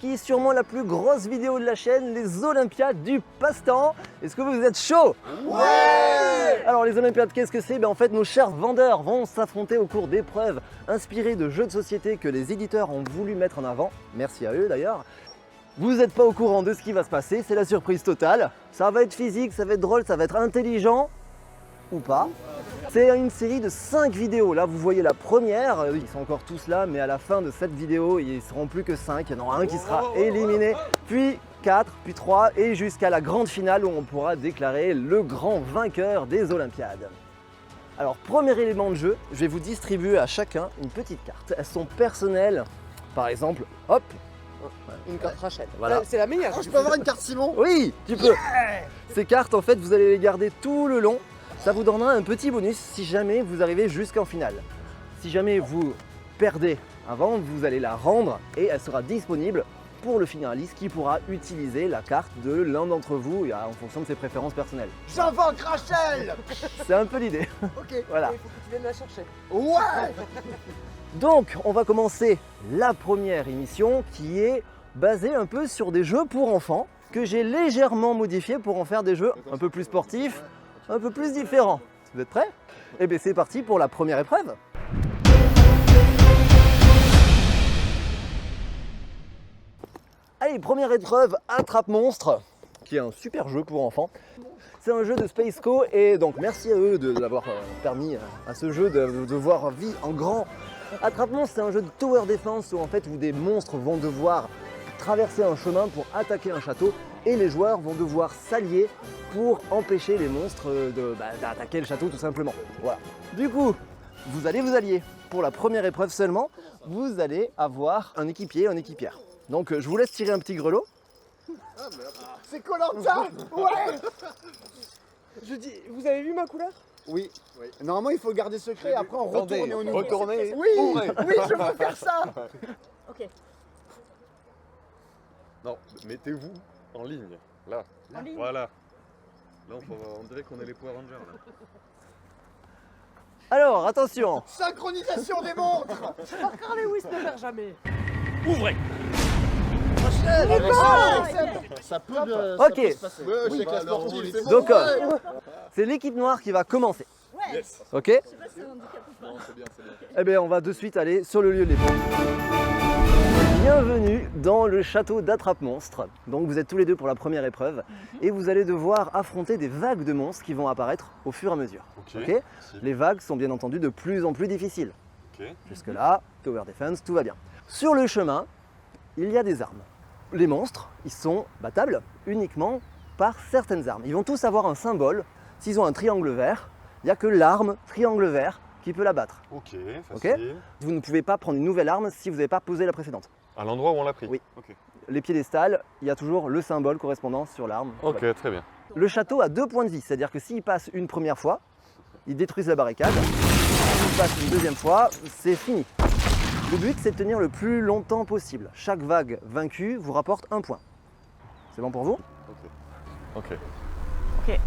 ski, sûrement la plus grosse vidéo de la chaîne, les Olympiades du passe-temps. Est-ce que vous êtes chaud? Ouais! Alors les Olympiades, qu'est-ce que c'est? En fait, nos chers vendeurs vont s'affronter au cours d'épreuves inspirées de jeux de société que les éditeurs ont voulu mettre en avant. Merci à eux d'ailleurs. Vous n'êtes pas au courant de ce qui va se passer, c'est la surprise totale. Ça va être physique, ça va être drôle, ça va être intelligent ou pas. C'est une série de 5 vidéos. Là, vous voyez la première, ils sont encore tous là, mais à la fin de cette vidéo, ils ne seront plus que 5. Il y en aura un qui sera éliminé, puis 4, puis 3, et jusqu'à la grande finale où on pourra déclarer le grand vainqueur des Olympiades. Alors, premier élément de jeu, je vais vous distribuer à chacun une petite carte. Elles sont personnelles. Par exemple, hop, Une carte Rachel. Voilà. C'est la meilleure. Je peux avoir une carte Simon? oui, tu peux. Ces cartes, en fait, vous allez les garder tout le long. Ça vous donnera un petit bonus si jamais vous arrivez jusqu'en finale. Si jamais vous perdez avant, vous allez la rendre et elle sera disponible pour le finaliste qui pourra utiliser la carte de l'un d'entre vous en fonction de ses préférences personnelles. J'invoque Rachel! C'est un peu l'idée. Ok. Voilà. Il faut que tu viennes la chercher. Ouais! Donc, on va commencer la première émission qui est basée un peu sur des jeux pour enfants que j'ai légèrement modifiés pour en faire des jeux un peu plus sportifs, un peu plus différents. Vous êtes prêts? Eh bien, c'est parti pour la première épreuve. Allez, première épreuve, Attrape-Monstre, qui est un super jeu pour enfants. C'est un jeu de Spaceco et donc merci à eux d'avoir permis à ce jeu de voir vie en grand. Attrape-Monstre, c'est un jeu de tower defense où des monstres vont devoir traverser un chemin pour attaquer un château et les joueurs vont devoir s'allier pour empêcher les monstres d'attaquer le château tout simplement. Voilà. Du coup, vous allez vous allier. Pour la première épreuve seulement, vous allez avoir un équipier, une équipière. Donc je vous laisse tirer un petit grelot. C'est Koh-Lanta! Ouais! Je dis, vous avez vu ma couleur? Oui. Normalement, il faut garder secret. Après, on retourne et on ouvre. Retournez. Oui! Oui, je veux faire ça! Ok. Non, mettez-vous en ligne. Là. En ligne. Voilà. Là, on dirait qu'on est les Power Rangers. Là. Alors attention. Synchronisation des montres! Oscar Lewis ne perd jamais. Ouvrez. Ça peut se Ok. passer. Ouais, Oui, c'est classe sportive, c'est bon. Donc c'est l'équipe noire qui va commencer. Ouais. Yes. Ok? Je sais pas si c'est un handicap ou pas. Non, c'est bien, c'est bien. Eh bien on va de suite aller sur le lieu de l'épreuve. Bienvenue dans le château d'Attrape-Monstre. Donc vous êtes tous les deux pour la première épreuve et vous allez devoir affronter des vagues de monstres qui vont apparaître au fur et à mesure. Ok. Ok. Les vagues sont bien entendu de plus en plus difficiles. Ok. Jusque-là, Tower Defense, tout va bien. Sur le chemin, il y a des armes. Les monstres, ils sont battables uniquement par certaines armes. Ils vont tous avoir un symbole. S'ils ont un triangle vert, il n'y a que l'arme triangle vert qui peut la battre. Ok, facile. Vous ne pouvez pas prendre une nouvelle arme si vous n'avez pas posé la précédente. À l'endroit où on l'a pris. Oui. Ok. Les piédestals, il y a toujours le symbole correspondant sur l'arme. Ok, Voilà. très bien. Le château a 2 points de vie, c'est-à-dire que s'il passe une première fois, ils détruisent la barricade. S'il passe une deuxième fois, c'est fini. Le but, c'est de tenir le plus longtemps possible. Chaque vague vaincue vous rapporte 1 point. C'est bon pour vous? Ok. Ok.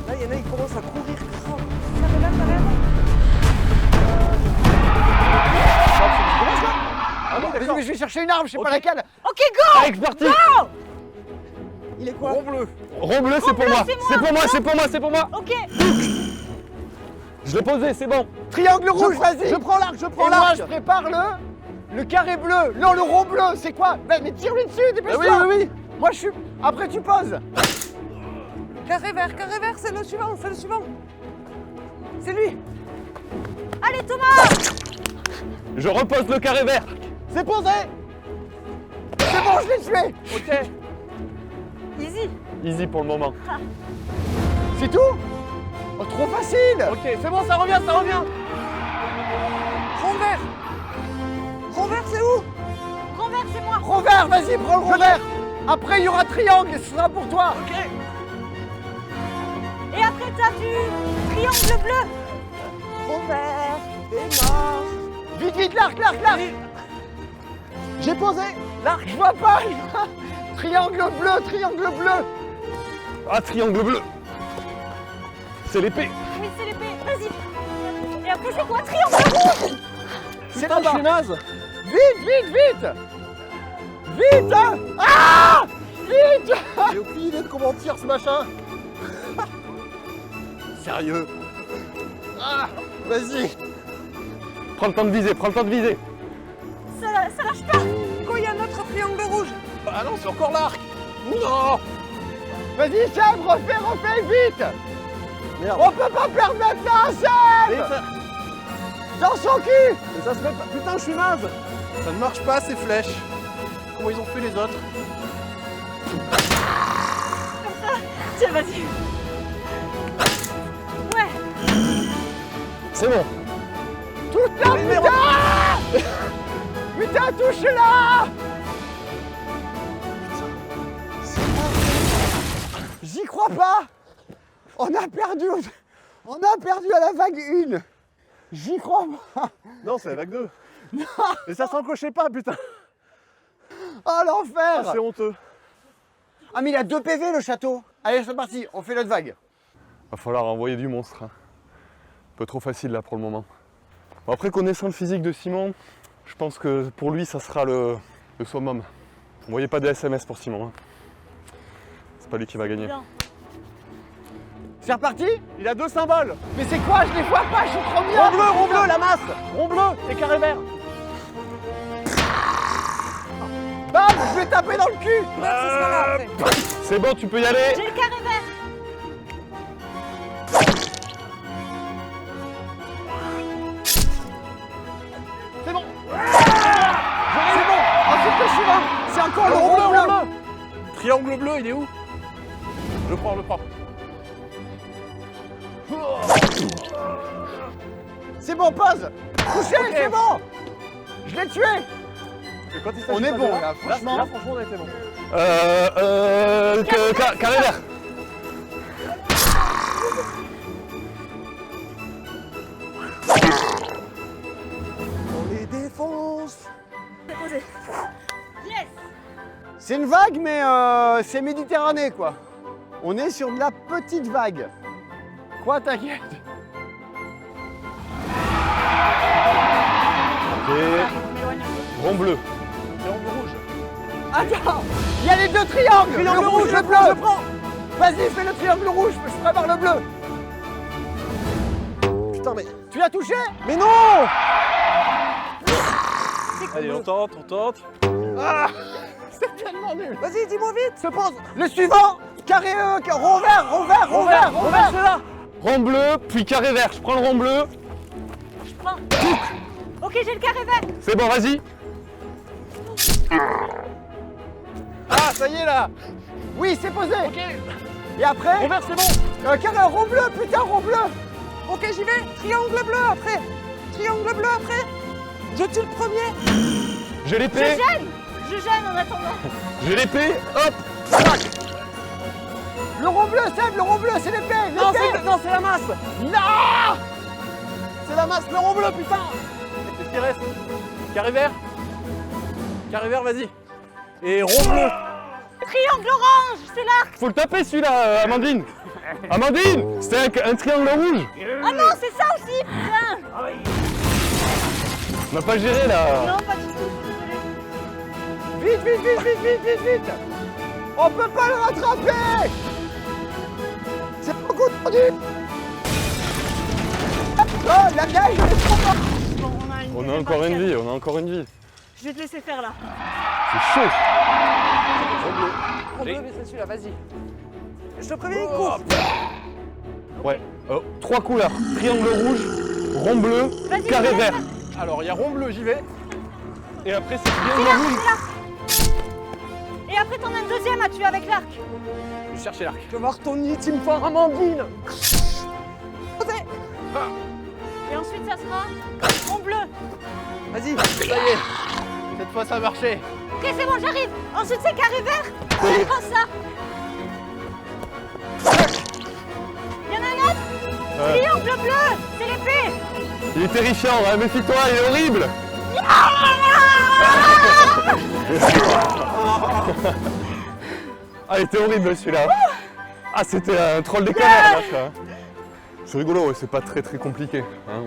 Là, il y en a qui commencent à courir grave. Ça va là quand même. Ah bon, vas-y, mais je vais chercher une arme, je sais pas laquelle. Ok, go. Alex, parti. Il est quoi? Rond bleu. Rond bleu, c'est pour moi. C'est pour moi, c'est pour moi, c'est pour moi. Ok. Je l'ai posé, c'est bon. Triangle rouge, vas-y! Je prends l'arc, je prends Et l'arc! moi, je prépare le carré bleu. Non, le rond bleu, c'est quoi? Mais tire-lui dessus, dépêche-toi. oui! Moi, je suis... Après, tu poses. Carré vert, c'est le suivant, c'est le suivant. C'est lui. Allez, Thomas. Je repose le carré vert. C'est posé. C'est bon, je l'ai tué. Ok. Easy. Easy pour le moment. C'est tout? Oh, trop facile. Ok, c'est bon, ça revient, ça revient. Rond vert. Rond vert, c'est où? Rond vert, c'est moi. Rond vert, vas-y, prends le rond vert. Après, il y aura triangle et ce sera pour toi. Ok. Et après, t'as du triangle bleu. Rond vert, démarre. Vite, vite, l'arc. J'ai posé. L'arc, je vois pas. Triangle bleu, triangle bleu. Ah, triangle bleu. C'est l'épée. Oui, c'est l'épée. Vas-y. Et après, c'est quoi? Triangle rouge. C'est Putain, je là-bas. suis naze. Vite, vite, vite. Vite. Ah, vite. J'ai aucune idée de comment on tire ce machin. Sérieux. Ah, vas-y. Prends le temps de viser, prends le temps de viser. Ça lâche pas. Quand il y a notre triangle rouge. Ah non, c'est encore l'arc. Non. Vas-y, Seb, refais vite. Merde. On peut pas perdre maintenant, Et Seb. ça, Dans son cul. et ça se fait pas. Putain, je suis naze. Ça ne marche pas ces flèches. Comment ils ont fait les autres? Tiens, vas-y. Ouais. C'est bon. Toute la putain. Putain, touche-la. J'y crois pas. On a perdu à la vague 1. J'y crois pas. Non, c'est la vague 2. Et ça s'encochait pas, putain. Oh l'enfer. C'est honteux. Ah mais il a 2 PV le château. Allez, c'est parti, on fait notre vague. Va falloir envoyer du monstre. Hein. Un peu trop facile là pour le moment. Bon, après, connaissant le physique de Simon, je pense que pour lui, ça sera le summum. Envoyez pas de SMS pour Simon. Hein. C'est pas lui qui va gagner. Bien. C'est reparti. Il a 2 symboles. Mais c'est quoi? Je les vois pas, je suis trop bien. Rond bleu, la masse. Rond bleu et carré vert. Bam, je vais taper dans le cul. C'est bon, tu peux y aller. J'ai le carré vert. C'est bon. C'est bon. Ensuite le suivant. C'est encore le rond bleu. Triangle bleu, il est où? Je le prends, je le prends. C'est bon, pause. Touché, c'est bon. Je l'ai tué. Et quand il On s'agit est pas bon, de- là, franchement. Là, franchement, on a été bon. Carré vert. On les défonce. C'est posé. Yes. C'est une vague, mais c'est Méditerranée, quoi. On est sur de la petite vague. Quoi, t'inquiète. Et rond bleu. Triangle rouge. Attends, il y a les 2 triangles. Triangle le rouge, le bleu. Je prends. Vas-y, fais le triangle rouge. Je prépare le bleu. Putain, mais. Tu l'as touché? Mais non. Allez, on tente, on tente. C'est tellement nul. Vas-y, dis-moi vite. Se pose. Le suivant. Carré rond vert, rond vert, rond vert, rond vert. C'est là. Rond bleu, puis carré vert. Je prends le rond bleu. Je prends. Ok, j'ai le carré vert. C'est bon, vas-y. Ah, ça y est là. Oui, c'est posé. Ok. Et après, Rond vert, c'est bon. carré rond bleu, putain, rond bleu. Ok, j'y vais. Triangle bleu après. Triangle bleu après. Je tue le premier. J'ai Je l'épée. gêne. Je gêne en attendant. J'ai l'épée. Hop. Le rond bleu, Seb, le rond bleu, c'est l'épée. Non, l'épée. c'est la masse. Non. C'est la masse, le rond bleu, putain. Qu'est-ce qui reste? Carré vert. Carré vert, vas-y. Et rond bleu. Triangle orange, c'est l'arc. Faut le taper celui-là, Amandine. Amandine, c'était un triangle rouge. Ah non, c'est ça aussi. Putain. On n'a pas géré là. Non, pas du tout. Désolée. Vite, vite, vite, vite, vite, vite, vite. On peut pas le rattraper. C'est beaucoup trop dur. Oh, la neige, elle est trop forte. Bon, On a encore une vie, on a encore une vie. Je vais te laisser faire là. C'est chaud. Rond bleu, mais c'est celui-là, vas-y. Je te préviens, il court. Ouais. 3 couleurs. Triangle rouge, rond bleu, Vas-y, carré je te laisse vert. là. Alors, il y a rond bleu, j'y vais. Et après c'est C'est triangle l'arc, rouge. c'est l'arc. Et après, t'en as un deuxième à tuer avec l'arc. Je vais chercher l'arc. Je vais voir ton nid, Team Fort Amandine. Et ensuite, ça sera rond bleu. Vas-y. Ça y est. Cette fois, ça a marché. Ok, c'est bon, j'arrive. Ensuite, c'est carré vert. C'est pas ça. Il y en a un autre. Triangle bleu, c'est l'épée. Il est terrifiant, hein, méfie-toi, il est horrible. Ah, il était horrible celui-là. Ah, c'était un troll des cavernes, là, ça. C'est rigolo, ouais, c'est pas très compliqué. Hein.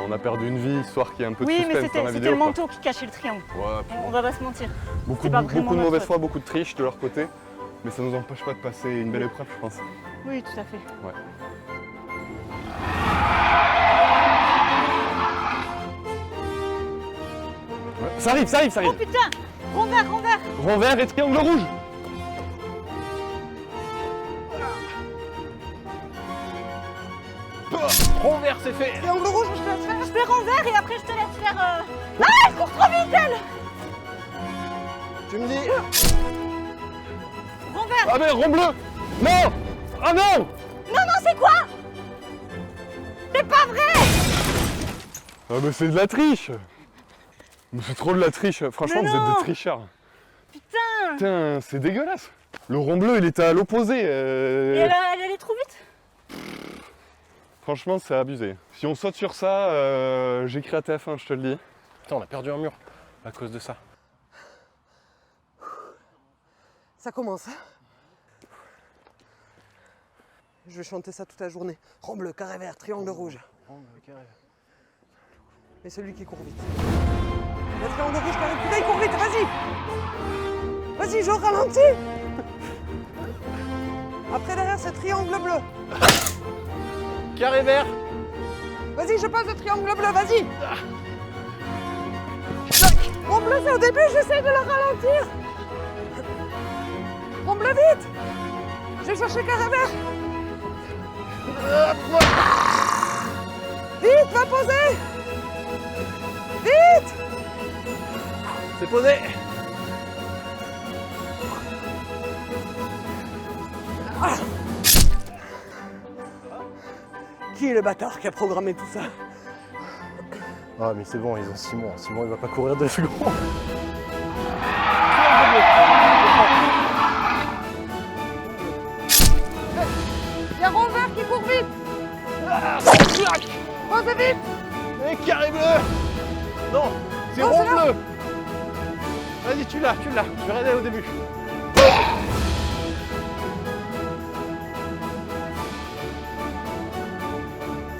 On a perdu une vie, histoire qu'il y ait un peu de Oui, mais suspense dans la c'était vidéo. le quoi. manteau qui cachait le triangle. Ouais, puis On va pas se mentir. beaucoup c'est pas vraiment de notre mauvaise faute. foi, beaucoup de triche de leur côté. Mais ça nous empêche pas de passer une belle épreuve, je pense. Oui, tout à fait. Ouais. Ouais, ça arrive. Oh putain! Rond vert! Rond vert et triangle rouge. Rond vert, c'est fait. Triangle rouge, je te laisse faire. Je fais rond vert et après je te laisse faire... Ah, elle court trop vite, elle! Tu me dis. Rond vert! Ah mais rond bleu. Non. Ah non. Non, c'est quoi? C'est pas vrai! Ah mais c'est de la triche. Mais c'est trop de la triche. Franchement, Mais vous êtes non. des tricheurs. Putain! Putain, c'est dégueulasse. Le rond bleu, il était à l'opposé. Et elle allait trop vite? Franchement, c'est abusé. Si on saute sur ça, j'écris à TF1, je te le dis. Putain, on a perdu un mur à cause de ça. Ça commence. Je vais chanter ça toute la journée. Rond bleu, carré vert, triangle rouge. Et celui qui court vite. Le triangle rouge, carré vert, il court vite, vas-y! Vas-y, je ralentis! Après, derrière, c'est triangle bleu. Carré vert. Vas-y, je passe le triangle bleu, vas-y! Rond bleu, c'est au début, j'essaie de le ralentir! Rond bleu, vite! Je vais chercher carré vert! Vite, va poser! Vite! C'est posé. Qui est le bâtard qui a programmé tout ça? Ah mais c'est bon, ils ont Simon. Simon il va pas courir 2 secondes. Il y a rond vert qui court vite! Posez vite! Et carré bleu. Non, c'est Non, rond c'est là. bleu. Vas-y, tu l'as. Je vais regarder au début.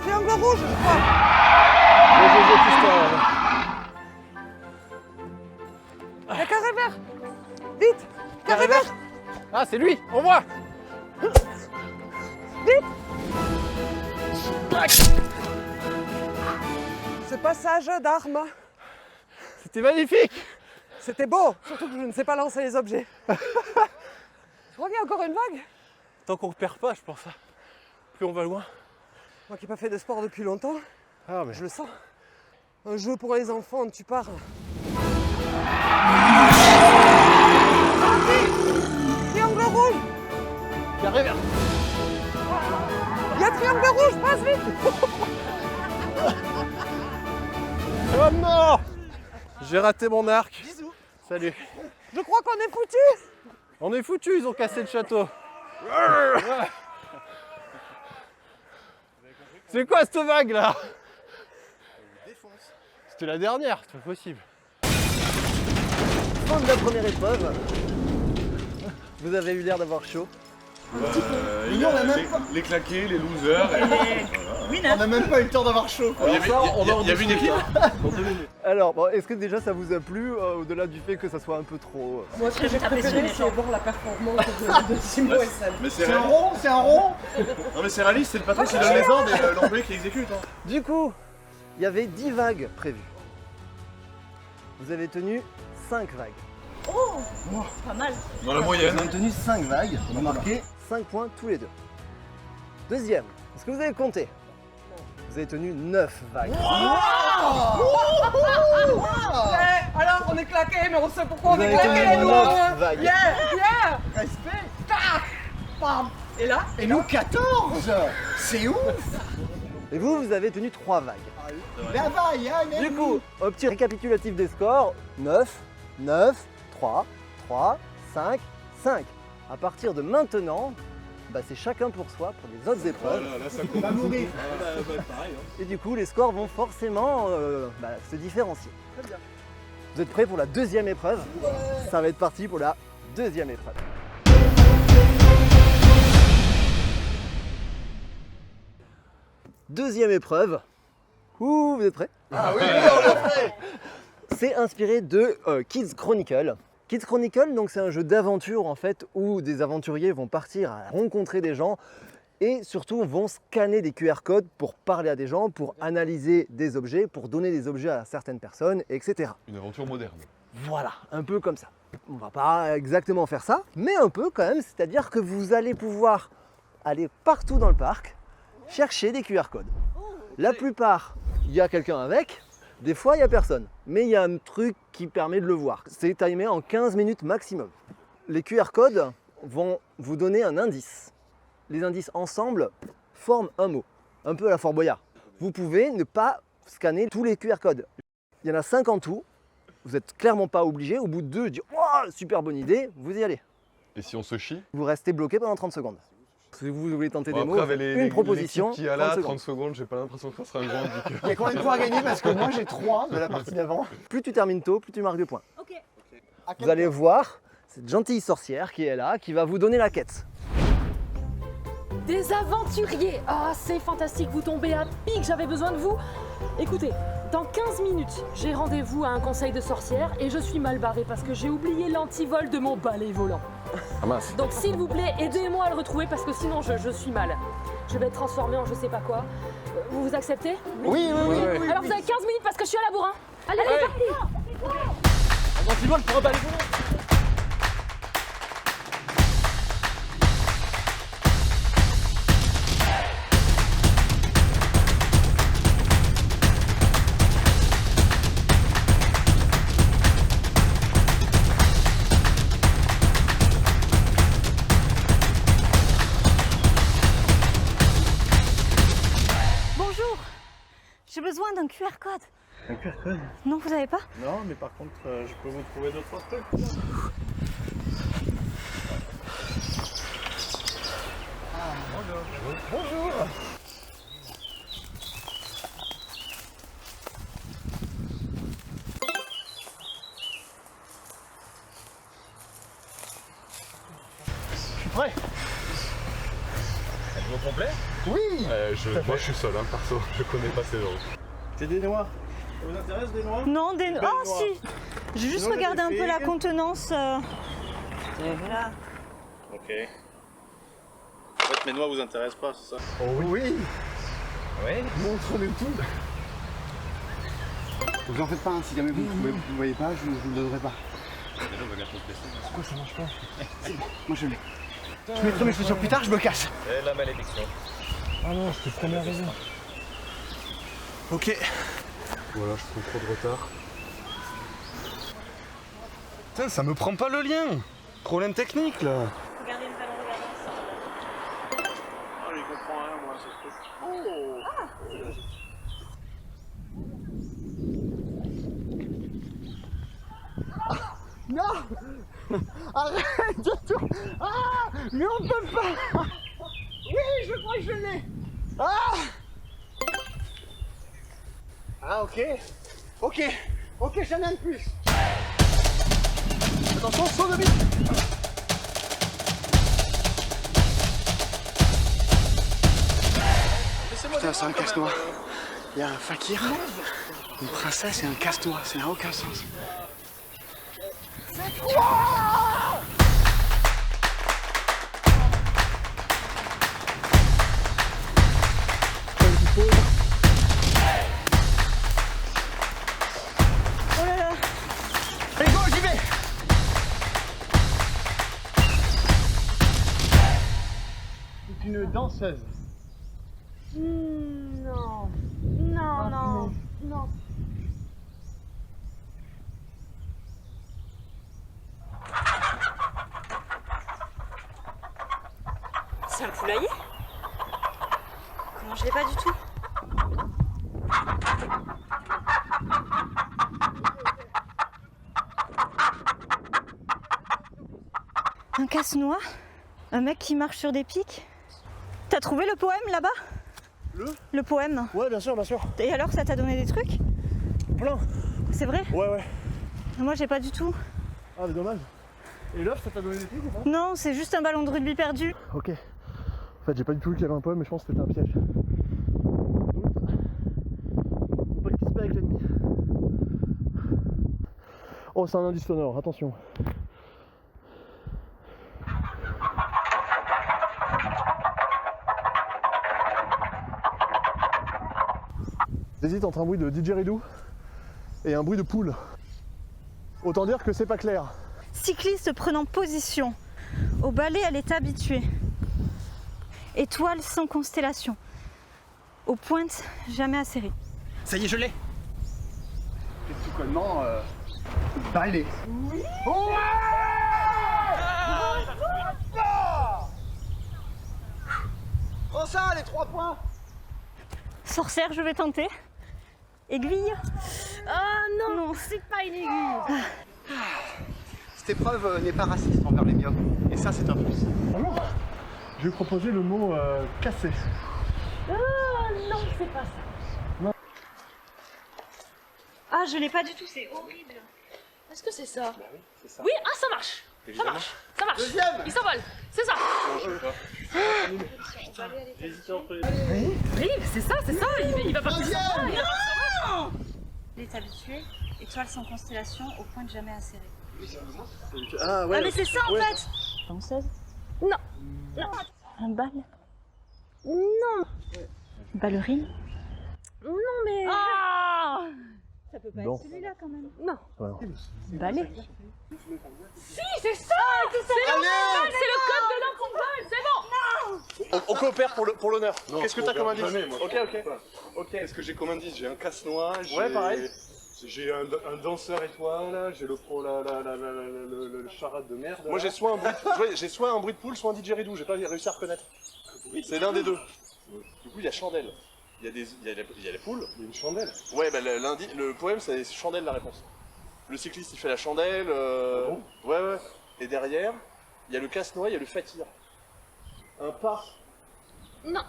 Triangle rouge, je crois! Il y a carré vert! Vite! Carré vert! Ah, c'est lui. On voit. Ce passage d'armes, C'était magnifique. c'était beau! Surtout que je ne sais pas lancer les objets. Je crois qu'il y a encore une vague. Tant qu'on ne perd pas, je pense. Plus on va loin. Moi qui n'ai pas fait de sport depuis longtemps, Ah mais je le sens. Un jeu pour les enfants, tu parles. Triangle rouge! carré vert. Il y a triangle rouge, passe vite! Oh non. J'ai raté mon arc. Bisous. Salut. Je crois qu'on est foutus! On est foutus, ils ont cassé le château. C'est quoi cette vague là? C'était la dernière, c'est pas possible. Fin de la première épreuve. Vous avez eu l'air d'avoir chaud. Nous, on a même pas. Les claqués, les losers. On n'a même pas eu le temps d'avoir chaud. Quoi. Il y avait une équipe. Alors, bon, est-ce que déjà ça vous a plu, au-delà du fait que ça soit un peu trop... Moi, ce que j'ai préféré, c'est voir la performance de Simon et Sam. Mais C'est un rond, c'est un rond. Non mais c'est réaliste, c'est le patron qui donne les ordres et l'employé qui exécute. Hein. Du coup, il y avait 10 vagues prévues. Vous avez tenu 5 vagues. Oh! Pas mal. Dans la moyenne. On a tenu 5 vagues, on a marqué 5 points tous les deux. Deuxième, est-ce que vous avez compté? Vous avez tenu 9 vagues. Alors, on est claqués, mais on sait pourquoi Vous avez tenu 9 vagues. Yeah! Respect. Bam! Et là? Et nous 14. C'est ouf. Et vous, vous avez tenu 3 vagues. La vaille, hein, Du coup, un petit récapitulatif des scores. 9, 9, 3, 3, 5, 5. À partir de maintenant, bah, c'est chacun pour soi pour les autres épreuves. on va mourir. Et du coup, les scores vont forcément se différencier. Vous êtes prêts pour la deuxième épreuve? Ça va être parti pour la deuxième épreuve. deuxième épreuve. Ouh, vous êtes prêts? Ah oui, on le fait. C'est inspiré de Kids Chronicle. Kids Chronicle, donc c'est un jeu d'aventure en fait où des aventuriers vont partir à rencontrer des gens et surtout vont scanner des QR codes pour parler à des gens, pour analyser des objets, pour donner des objets à certaines personnes, etc. Une aventure moderne. Voilà, un peu comme ça. On va pas exactement faire ça, mais un peu quand même, c'est-à-dire que vous allez pouvoir aller partout dans le parc, chercher des QR codes. La plupart, il y a quelqu'un avec, des fois il n'y a personne, mais il y a un truc qui permet de le voir. C'est timé en 15 minutes maximum. Les QR codes vont vous donner un indice. Les indices ensemble forment un mot, un peu à la Fort Boyard. Vous pouvez ne pas scanner tous les QR codes. Il y en a 5 en tout. Vous n'êtes clairement pas obligé. Au bout de 2, dire oh, super bonne idée, vous y allez. Et si on se chie? Vous restez bloqué pendant 30 secondes. Si vous voulez tenter Bon, des après, mots, avec une proposition. qui a 30 là, secondes. 30 secondes, j'ai pas l'impression que ça sera un grand handicap. Il y a combien de points à gagner? Parce que moi j'ai 3 de la partie d'avant. Plus tu termines tôt, plus tu marques de points. Ok. Vous allez voir cette gentille sorcière qui est là, qui va vous donner la quête. Des aventuriers! Ah, c'est fantastique, vous tombez à pic, j'avais besoin de vous. Écoutez, dans 15 minutes, j'ai rendez-vous à un conseil de sorcière et je suis mal barrée parce que j'ai oublié l'antivol de mon balai volant. Ah mince. Donc s'il vous plaît, aidez-moi à le retrouver parce que sinon je suis mal. Je vais être transformée en je sais pas quoi. Vous acceptez? Oui, oui, oui. Alors vous avez 15 minutes parce que je suis à la bourrin. Allez, allez, parti! Un antivol pour un balai volant. Bonjour. J'ai besoin d'un QR code. Un QR code? Non, vous avez pas? Non, mais par contre, je peux vous trouver d'autres trucs. Bonjour. Je suis prêt. Êtes-vous complet? Oui. Moi je suis seul, hein, perso, je connais pas ces zones. C'est des noix. Ça vous intéresse des noix? Non, des... Belle Oh, noix. si. J'ai juste Sinon, il y a regardé des un peu la figues. contenance. Voilà. Ok. En fait, mes noix vous intéressent pas, c'est ça? Oh oui. Oui. Montre-nous tout. Vous en faites pas, hein, si jamais vous ne voyez pas, je ne vous le donnerai pas. Déjà, on va bien compléter. Pourquoi ça marche pas? Moi je l'ai. Je mettrai mes chaussures plus tard, je me casse. C'est la malédiction. Ah non, c'était première raison. Ok. Voilà, je prends trop de retard. Putain, ça me prend pas le lien. Problème technique là. Regardez le ballon, regardez. Ah, j'y comprends rien, moi, ce truc. Oh! Non. Arrête de tout. Ah. Mais on ne peut pas. Oui, je crois que je l'ai. Ah. Ah, ok. Ok. Ok, j'en ai un de plus. Attention, saut de vite. Putain, c'est un casse-noix. Il y a un fakir, une princesse et un casse-noix. Ça n'a aucun sens. Oh là là. Allez, go, j'y vais. C'est une danseuse. Non. Non, non. Non. C'est un poulailler? Comment je l'ai pas du tout? Un casse-noix? Un mec qui marche sur des pics? T'as trouvé le poème là-bas? Le poème. Ouais, bien sûr, bien sûr. Et alors, ça t'a donné des trucs? Plein. C'est vrai? Ouais, ouais. Moi, j'ai pas du tout. Ah, mais dommage. Et l'œuf, ça t'a donné des trucs ou pas? Non, c'est juste un ballon de rugby perdu. Ok. En fait, j'ai pas du tout vu qu'il y avait un poème, mais je pense que c'était un piège. avec l'ennemi. Oh, c'est un indice sonore, attention. J'hésite entre un bruit de didgeridoo et un bruit de poule. Autant dire que c'est pas clair. Cycliste prenant position. Au balai, elle est habituée. Étoile sans constellation. Aux pointes, jamais acérées. Ça y est, je l'ai. Tout comment balai. Oui. Oh ça, les 3 points. Sorcière, je vais tenter. Aiguille. Ah non, c'est pas une aiguille. Cette épreuve n'est pas raciste envers les myopes. Et ça, c'est un plus. Alors, je vais proposer le mot cassé. Ah non, c'est pas ça. Ah, je l'ai pas du tout, c'est horrible. Est-ce que c'est ça? Bah oui, c'est ça. Oui, ah ça marche. Ça marche, ça marche. Deuxième. Il s'envole, c'est ça. J'ai hésité entre les Oui, c'est ça, il va pas plus Deuxième. Elle est habituée. Étoile sans constellation, aux pointes jamais acérées. Ah ouais. Ah, mais c'est ça en fait. Danseuse? Non. Un bal? Non. Ballerine? Non mais... Ah, ça peut pas Non. être celui-là quand même. Non. Ballet? Si, c'est ça. C'est le code de l'anti-balle, c'est bon. On coopère pour l'honneur. Qu'est-ce que t'as comme indice? Ok. Qu'est-ce que j'ai comme indice? J'ai un casse-noix, Ouais, pareil. J'ai un danseur étoile, j'ai le charade de merde. Moi j'ai soit un bruit de poule, soit un didgeridoo, j'ai pas réussi à reconnaître. C'est l'un des deux. Du coup il y a chandelle. Il y a les poules. Il y a une chandelle. Ouais, bah le poème c'est chandelle la réponse. Le cycliste il fait la chandelle. Ouais. Et derrière, il y a le casse-noix, il y a le fakir. Un pas. Non.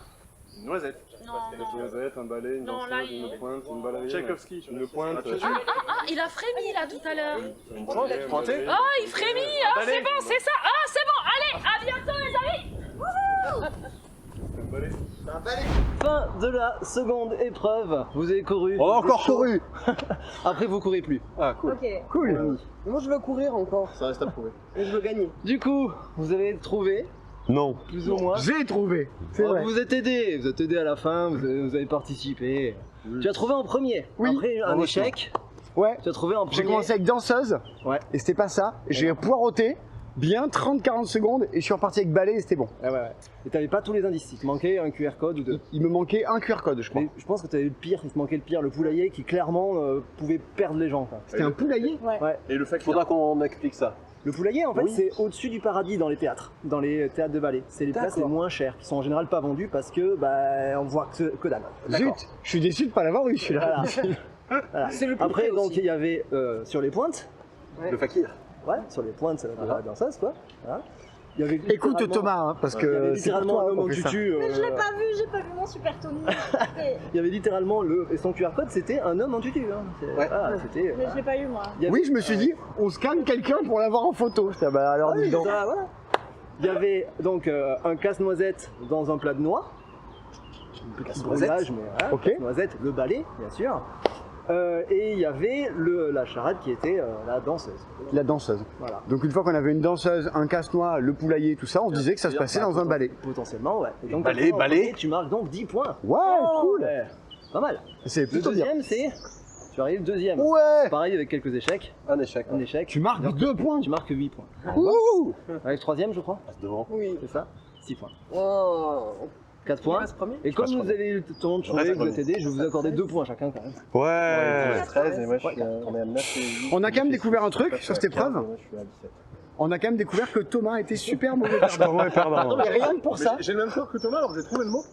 Une noisette. Non, Une noisette, un balai, une Non, danseuse, là, une il- pointe, une ballerine. Tchaïkovski. Une pointe. il a frémi là tout à l'heure. Une Pointé. Ah, il frémit. Ah, c'est bon, c'est ça. Ah, c'est bon. Allez, à bientôt les amis. Un balai. Un balai. Fin de la seconde épreuve. Vous avez couru. On a encore couru. Après, vous courez plus. Ah cool. Cool. Moi, je veux courir encore. Ça reste à prouver. Et je veux gagner. Du coup, vous avez trouvé, Non. plus ou moins. J'ai trouvé. C'est Oh, vrai. vous êtes aidé. Vous êtes aidé à la fin. Vous avez participé. Tu as trouvé en premier. Oui. Après un échec. Ouais. Tu as trouvé en J'ai premier. commencé avec danseuse. Ouais. Et c'était pas ça. J'ai poireauté bien 30-40 secondes et je suis reparti avec balai et c'était bon. Ouais. Et t'avais pas tous les indices. Il te manquait un QR code ou deux. Il me manquait un QR code, je crois. Mais je pense que t'avais le pire. Il te manquait le pire, le poulailler qui clairement pouvait perdre les gens. Quoi. C'était un poulailler. Ouais. Et le fakir. Faudra qu'on explique ça. Le poulailler, en fait, Oui. c'est au-dessus du paradis dans les théâtres de ballet. C'est les places les moins chères, qui sont en général pas vendues parce que on voit que dalle. Zut, je suis déçu de pas l'avoir eu celui-là. Voilà. C'est le plus Après, près donc, aussi. il y avait sur les pointes, Le fakir. ouais, sur les pointes de la danseuse, quoi. Voilà. Il y avait Écoute littéralement- Thomas, hein, parce il y avait que c'est pour littéralement toi l'homme en qu'on fait ça. tutu. Mais je l'ai pas vu, j'ai pas vu mon super Tony. Il y avait littéralement et son QR code, c'était un homme en tutu. Hein. Voilà, c'était. Mais je l'ai pas eu moi. Il y avait- Oui, je me suis dit, on scanne quelqu'un pour l'avoir en photo. J'étais, bah alors Ah oui, dis donc. ça, voilà. Il y avait donc un casse-noisette dans un plat de noix. Un petit brouillage, mais voilà, Ok. casse-noisette, le balai, bien sûr. Et il y avait la charade qui était la danseuse. La danseuse. Voilà. Donc une fois qu'on avait une danseuse, un casse-noix, le poulailler, tout ça, on se disait que ça se passait dans un balai. Potentiellement, ouais. Et donc, Balai, en balai. premier, tu marques donc 10 points. Ouais, cool. Ouais. Pas mal. C'est Le plutôt bien. deuxième, c'est. Tu arrives deuxième. Ouais. Pareil avec quelques échecs. Un échec. Un échec. Tu marques 2 points. Tu marques 8 points. Ouh. Avec le troisième, je crois. Devant. Oui. C'est ça 6 points. Oh. 4 points. reste premier. Et comme vous avez eu le temps de trouver, vous êtes aidé, je vais vous accorder 2 points chacun quand même. Ouais. 13 et moi on est à 9 et 8. On a quand même découvert un truc sur cette épreuve. Moi je suis à 17. On a quand même découvert que Thomas était super mauvais Je suis perdant. vraiment perdant. Mais rien que pour ça. J'ai le même score que Thomas alors que j'ai trouvé le mot.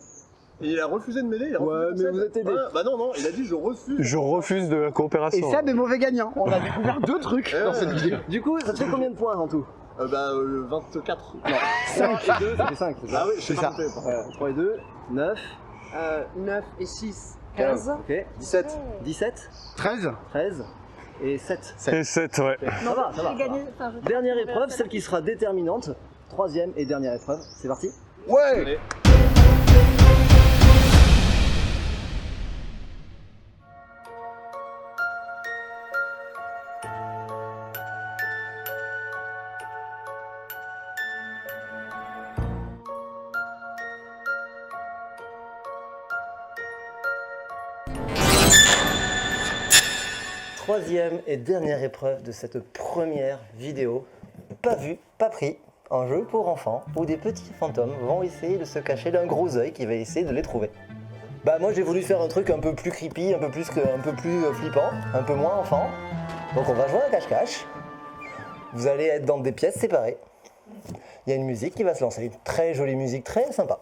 Et il a refusé de m'aider. Ouais, mais vous êtes aidé. Bah non, il a dit je refuse. Je refuse de la Et coopération. Seb est mauvais gagnant. On a découvert 2 trucs dans cette vidéo. Du coup, ça te fait combien de points en tout 24. 5 et 2, ça fait 5. Ah oui, C'est ça. 3 et 2, 9. 9 et 6, 15. Ok. 17. 17, 13. 13 et 7. Et 7, ouais. Ça va, ça va. J'ai gagné. Enfin, je- Dernière épreuve, celle qui sera déterminante. Troisième et dernière épreuve. C'est parti. Ouais. Allez. troisième et dernière épreuve de cette première vidéo. Pas vu, pas pris. Un jeu pour enfants où des petits fantômes vont essayer de se cacher d'un gros œil qui va essayer de les trouver. Bah moi j'ai voulu faire un truc un peu plus creepy, un peu plus flippant, un peu moins enfant. Donc on va jouer à cache-cache. Vous allez être dans des pièces séparées. Il y a une musique qui va se lancer, une très jolie musique, très sympa.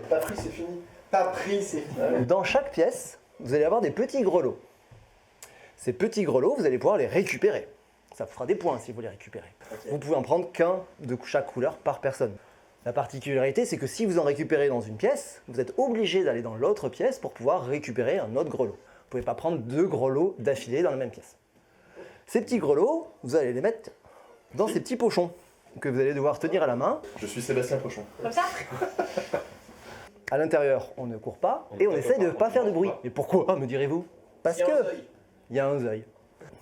Pas pris, c'est fini. Pas pris, c'est fini. Dans chaque pièce, vous allez avoir des petits grelots. Ces petits grelots, vous allez pouvoir les récupérer. Ça vous fera des points si vous les récupérez. Okay. Vous pouvez en prendre qu'un de chaque couleur par personne. La particularité, c'est que si vous en récupérez dans une pièce, vous êtes obligé d'aller dans l'autre pièce pour pouvoir récupérer un autre grelot. Vous ne pouvez pas prendre 2 grelots d'affilée dans la même pièce. Ces petits grelots, vous allez les mettre dans ces petits pochons que vous allez devoir tenir à la main. Je suis Sébastien Pochon. Comme ça? À l'intérieur, on ne court pas et on essaye de ne pas faire de bruit. Et pourquoi, me direz-vous? Parce que il y a un œil.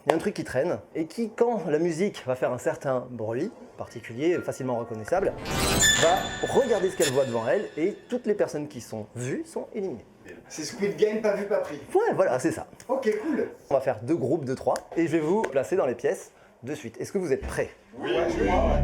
Il y a un truc qui traîne et qui, quand la musique va faire un certain bruit particulier, facilement reconnaissable, va regarder ce qu'elle voit devant elle et toutes les personnes qui sont vues sont éliminées. C'est Squid Game, pas vu, pas pris. Ouais, voilà, c'est ça. Ok, cool. On va faire 2 groupes de 3 et je vais vous placer dans les pièces de suite. Est-ce que vous êtes prêts? Oui, je crois, ouais.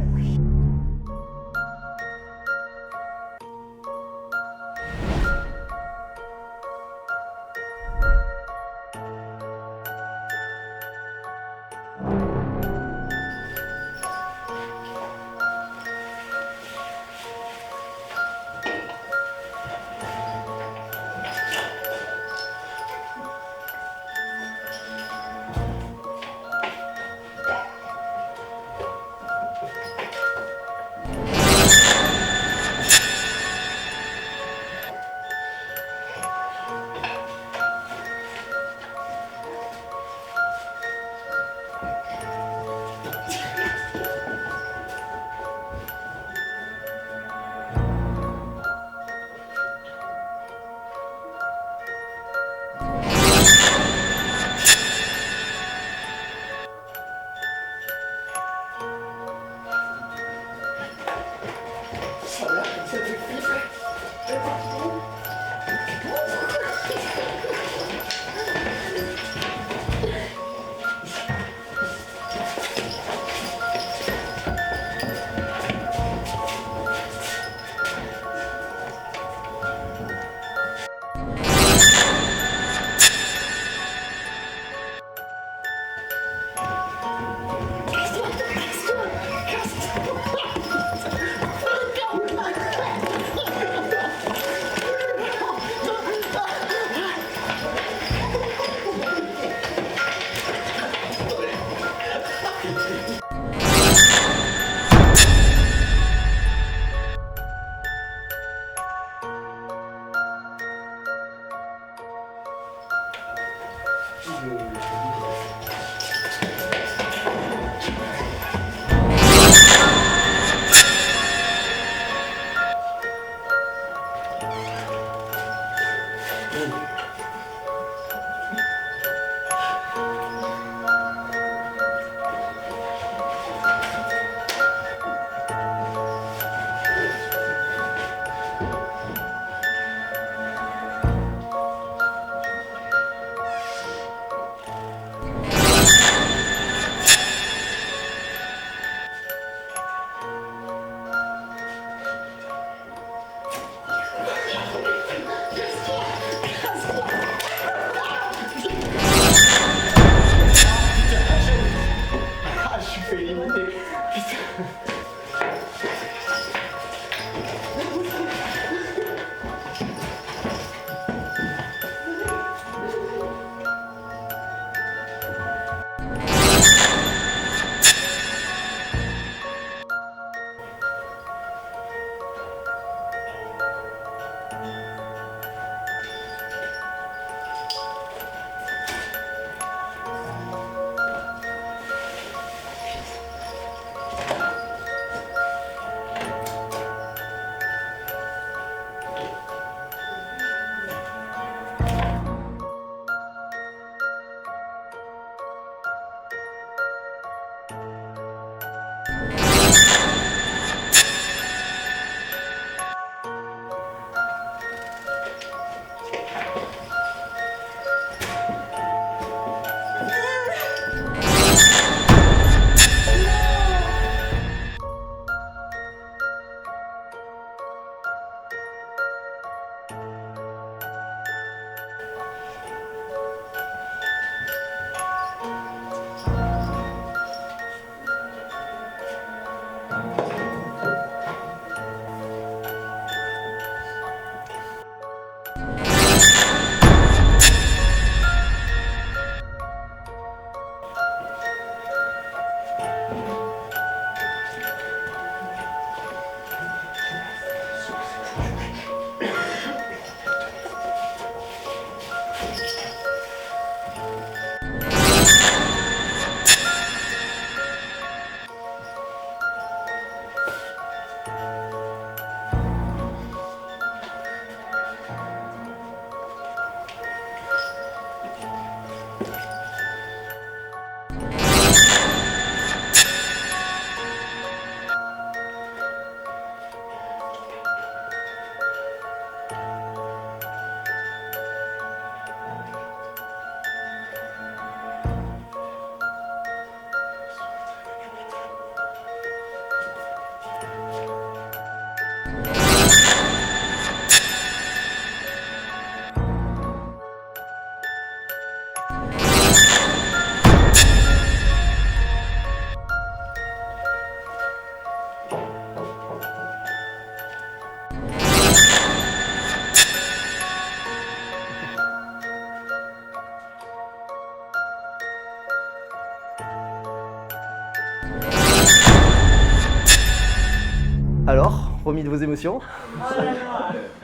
Alors, remis de vos émotions?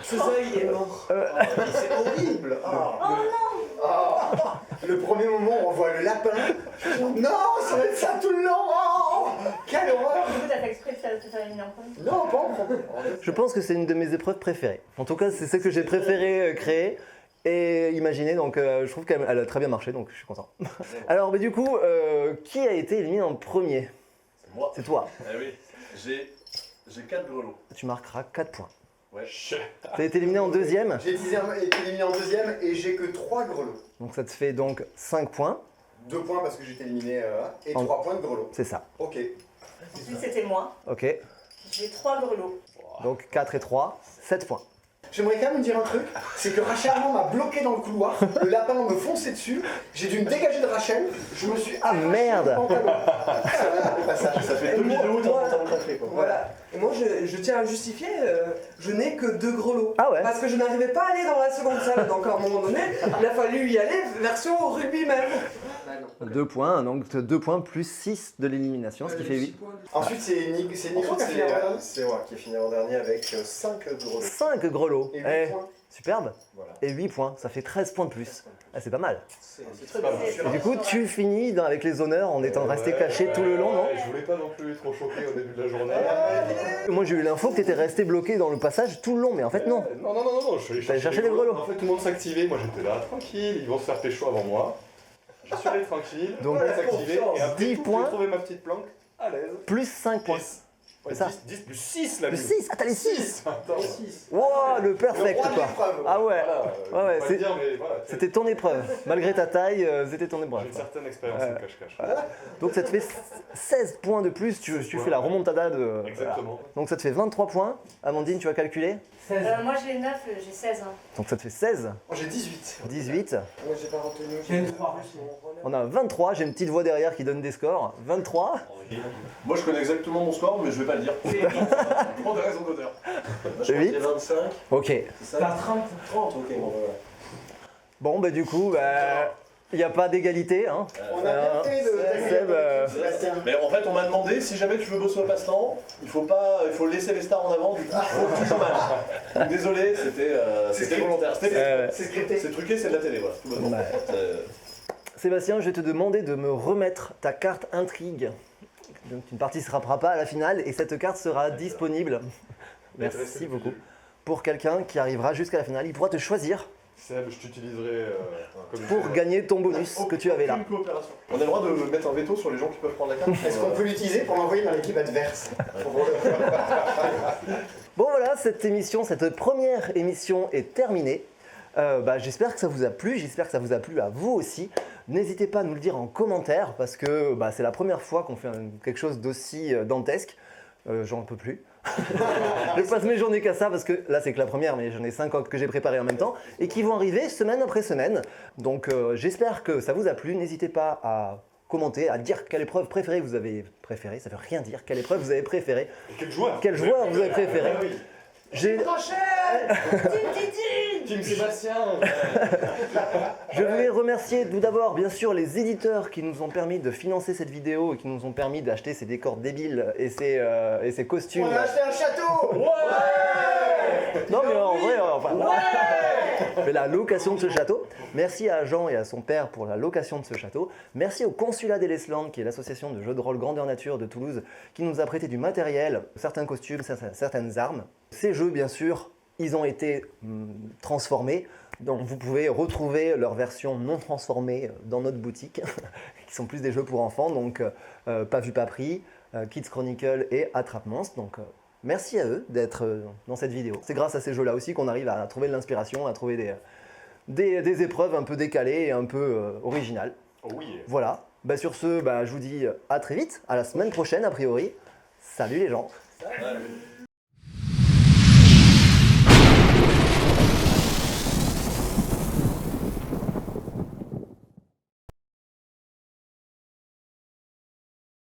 C'est ça, il est mort. C'est horrible. Le premier moment où on voit le lapin, non, ça va être ça tout le long. Oh, quelle horreur. Du coup, t'as fait exprès de te faire éliminer en premier? Non, pas en premier. Je pense que c'est une de mes épreuves préférées. En tout cas, c'est ce que j'ai préféré créer et imaginer, donc je trouve qu'elle a très bien marché, donc je suis content. Alors, mais du coup, qui a été éliminé en premier? C'est moi. C'est toi. Eh oui, j'ai 4 grelots. Tu marqueras 4 points. Ouais. T'as été éliminé en deuxième, J'ai été éliminé en deuxième et j'ai que 3 grelots. donc ça te fait donc 5 points. 2 points parce que j'ai été éliminé et En- 3 points de grelots. C'est ça. Ok. Ensuite, c'était moi. Ok. J'ai 3 grelots. Donc 4 et 3, 7 points. J'aimerais quand même dire un truc, c'est que Rachel m'a bloqué dans le couloir, le lapin me fonçait dessus, j'ai dû me dégager de Rachel, je me suis Ah, arraché merde. le pantalon. Au passage. Ça fait 2 vidéos, t'as un pantalon craqué quoi. Voilà. Et moi, je tiens à justifier, je n'ai que 2 grelots. Ah ouais. Parce que je n'arrivais pas à aller dans la seconde salle. Donc à un moment donné, il a fallu y aller version rugby même. 2 points, donc 2 points plus 6 de l'élimination, ce qui fait 8. Ensuite c'est Nico qui a fini en dernier. C'est moi qui ai fini en dernier avec 5 grelots. 5 grelots. Et 8 Eh, points. superbe. Voilà. Et 8 points, ça fait 13 points de plus. Ah, c'est pas mal. C'est très bien. Et du coup, tu finis avec les honneurs en étant resté caché tout le long, non? Je voulais pas non plus trop choquer au début de la journée. Moi, j'ai eu l'info que t'étais resté bloqué dans le passage tout le long, mais en fait, non. Non, je suis allé T'allais chercher les grelots. En fait, tout le monde s'activait. Moi, j'étais là, tranquille. Ils vont se faire pécho avant moi. Je suis allé tranquille. Donc, ils s'activaient. Et après, 10 tout, points. j'ai trouvé ma petite planque à l'aise. Plus 5 points. 10. C'est ça. 10 plus 6 là. Le 6. Ah, t'as les 6. Attends. 6. Wow, le perfect, roi de quoi. l'épreuve. Ah ouais. Voilà, Ouais, je peux pas c'est- le dire, mais voilà. C'était ton épreuve. Malgré ta taille, c'était ton épreuve. J'ai une certaine expérience en cache-cache. Donc ça te fait 16 points de plus, tu fais la remontada de... Exactement. Donc ça te fait 23 points. Amandine, tu vas calculer? Moi, j'ai 9, j'ai 16. Hein. Donc ça te fait 16, Moi j'ai 18. 18. Moi j'ai pas retenu. J'ai une 3. On a 23, j'ai une petite voix derrière qui donne des scores. 23. Moi je connais exactement mon score, mais je vais pas le dire. Pour des raisons d'honneur. Je crois 8. qu'il y a 25. Ok. C'est ça? T'as 30. 30, ok. Bon, voilà. Bon, bah du coup, il n'y a pas d'égalité. Hein. On a bien fait de Seb, Sébastien. Mais en fait, on m'a demandé si jamais tu veux bosser au passe-temps, il faut laisser les stars en avant, du coup, il faut toujours mal. Donc désolé, c'était volontaire. C'est scripté. C'est truqué, c'est de la télé, voilà. Tout bonnement. Sébastien, je vais te demander de me remettre ta carte intrigue. Donc tu ne participeras pas à la finale et cette carte sera disponible. Merci beaucoup. Pour quelqu'un qui arrivera jusqu'à la finale, il pourra te choisir Seb, je t'utiliserai comme pour gagner ton bonus que tu avais là. Aucune coopération. On a le droit de mettre un veto sur les gens qui peuvent prendre la carte. Est-ce qu'on peut l'utiliser pour l'envoyer dans l'équipe adverse? Bon voilà, cette première émission est terminée. J'espère que ça vous a plu, j'espère que ça vous a plu à vous aussi. N'hésitez pas à nous le dire en commentaire parce que c'est la première fois qu'on fait quelque chose d'aussi dantesque. J'en peux plus. Je passe mes journées qu'à ça parce que là c'est que la première, mais j'en ai 5 autres que j'ai préparées en même temps et qui vont arriver semaine après semaine. Donc j'espère que ça vous a plu. N'hésitez pas à commenter, à dire quelle épreuve préférée vous avez préférée. Ça veut rien dire. Quelle épreuve vous avez préférée? Quel joueur Quel joueur vous avez préféré? J'ai... Team Sébastien. Je voulais remercier tout d'abord, bien sûr, les éditeurs qui nous ont permis de financer cette vidéo et qui nous ont permis d'acheter ces décors débiles et ces costumes. On a acheté un château. Non, mais en vrai, mais la location de ce château. Merci à Jean et à son père pour la location de ce château. Merci au Consulat d'Ellesland, qui est l'association de jeux de rôle Grandeur Nature de Toulouse, qui nous a prêté du matériel, certains costumes, certaines armes. Ces jeux, bien sûr, ils ont été transformés. Donc vous pouvez retrouver leur version non transformée dans notre boutique, qui sont plus des jeux pour enfants, donc Pas vu, pas pris, Kids Chronicle et Attrape Monstre. Donc merci à eux d'être dans cette vidéo. C'est grâce à ces jeux-là aussi qu'on arrive à trouver de l'inspiration, à trouver des épreuves un peu décalées et un peu originales. Oh oui. Voilà. Sur ce, je vous dis à très vite, à la semaine prochaine a priori. Salut les gens. Salut.